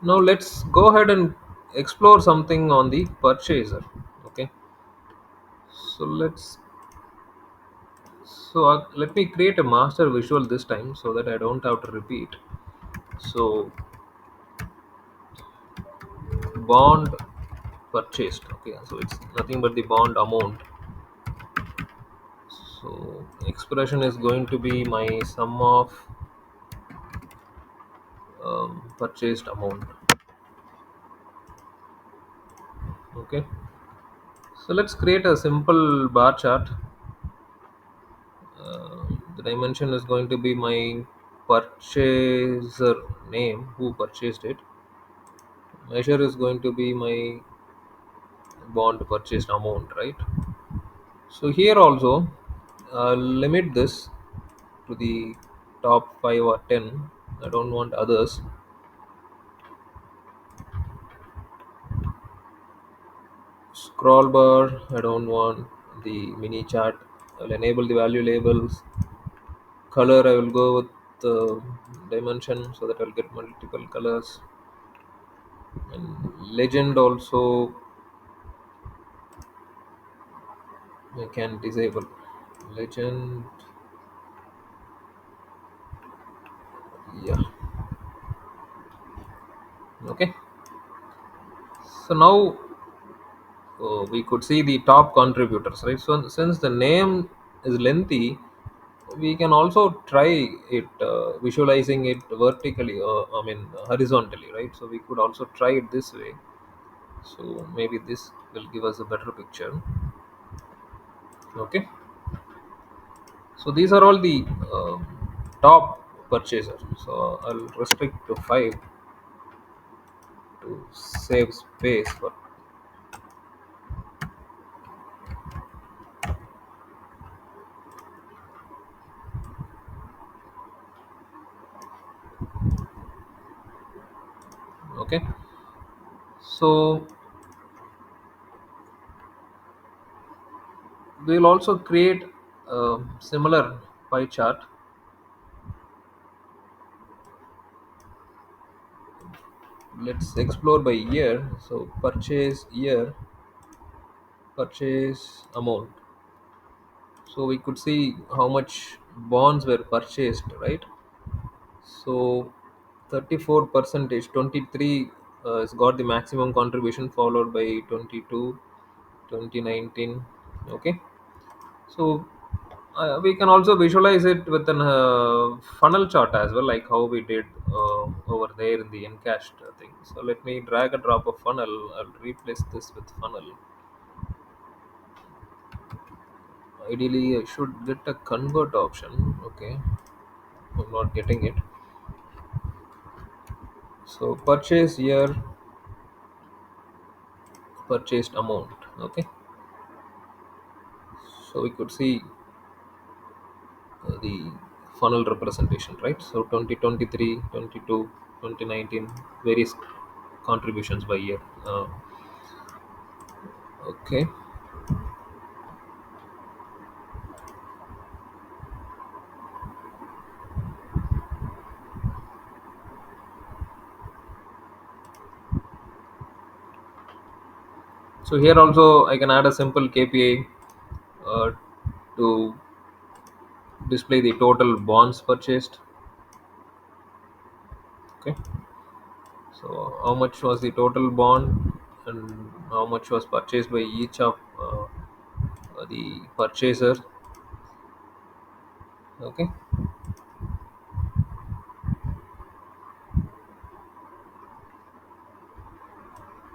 Now let's go ahead and explore something on the purchaser. Okay, so let me create a master visual this time so that I don't have to repeat. So bond purchased. Okay, so it's nothing but the bond amount. So expression is going to be my sum of purchased amount. Okay, so let's create a simple bar chart. The dimension is going to be my purchaser name, who purchased it. Measure is going to be my bond purchased amount, right? So here also, limit this to the top 5 or 10. I don't want others. Scroll bar, I don't want the mini chart. I'll enable the value labels. Color, I will go with the dimension so that I'll get multiple colors. And legend also I can disable. Legend, yeah. Okay, so now we could see the top contributors, right? So since the name is lengthy, we can also try it, visualizing it vertically, I mean horizontally, right? So we could also try it this way. So maybe this will give us a better picture. Okay, so these are all the top purchasers. So I'll restrict to 5 to save space for. Okay, so we'll also create a similar pie chart. Let's explore by year. So purchase year, purchase amount. So we could see how much bonds were purchased, right? So 34 percentage, 23 has got the maximum contribution, followed by 22, 2019. Okay, so we can also visualize it with an funnel chart as well, like how we did over there in the encashed thing. So let me drag and drop a funnel. I'll replace this with funnel. Ideally I should get a convert option. Okay, I'm not getting it. So purchase year, purchased amount. Okay, so we could see the funnel representation, right? So 2023, 22, 2019, various contributions by year. Okay, so here also I can add a simple KPI to display the total bonds purchased. Okay, so how much was the total bond and how much was purchased by each of the purchaser. Okay,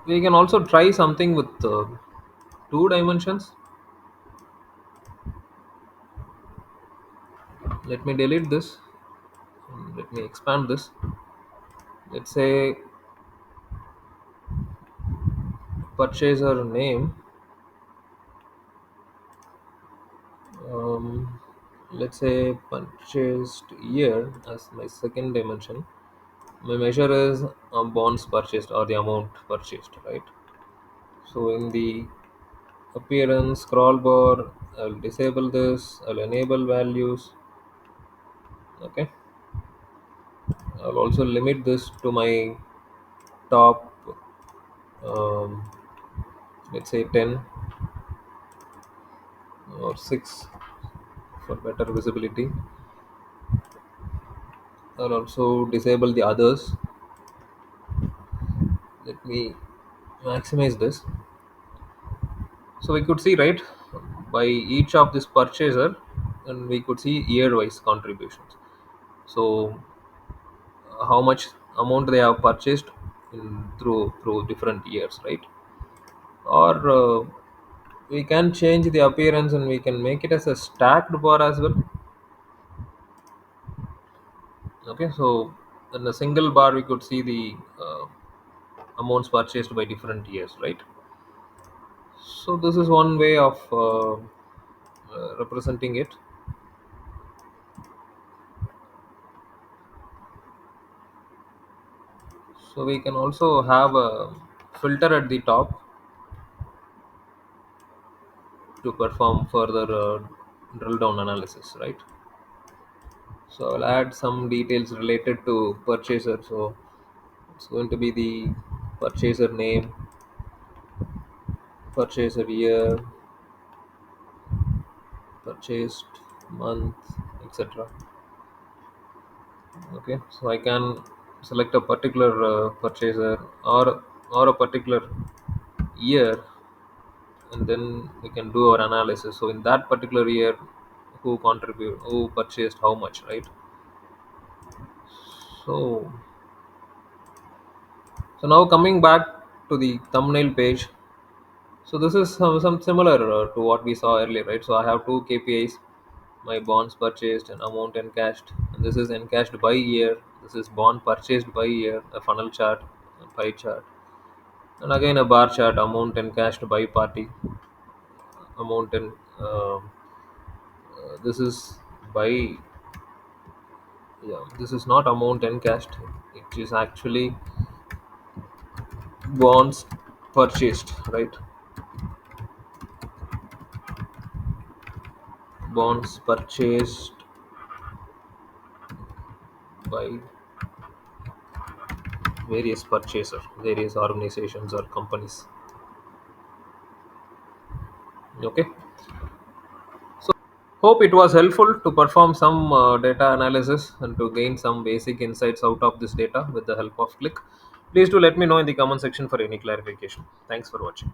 we can also try something with two dimensions. Let me delete this and let me expand this. Let's say purchaser name, um, let's say purchased year as my second dimension. My measure is bonds purchased or the amount purchased, right? So in the appearance scroll bar, I'll disable this, I'll enable values. Okay, I'll also limit this to my top, um, let's say 10 or 6 for better visibility. I'll also disable the others. Let me maximize this. So we could see, right, by each of this purchaser, and we could see year wise contributions. So how much amount they have purchased through different years, right? Or we can change the appearance and we can make it as a stacked bar as well. Okay, so in a single bar we could see the amounts purchased by different years, right? So this is one way of representing it. So we can also have a filter at the top to perform further drill down analysis, right? So I'll add some details related to purchaser. So it's going to be the purchaser name, purchaser year, purchased month, etc. Okay, so I can select a particular purchaser, or a particular year, and then we can do our analysis. So in that particular year, who purchased how much, right? So now coming back to the thumbnail page. So this is some similar to what we saw earlier, right? So I have two KPIs: my bonds purchased and amount encashed. And this is encashed by year. This is bond purchased by year. A funnel chart, a pie chart, and again a bar chart: amount encashed by party, amount and this is by, yeah. This is not amount encashed. It is actually bonds purchased, right? Bonds purchased by various organizations or companies. Okay. So hope it was helpful to perform some data analysis and to gain some basic insights out of this data with the help of Qlik. Please do let me know in the comment section for any clarification. Thanks for watching.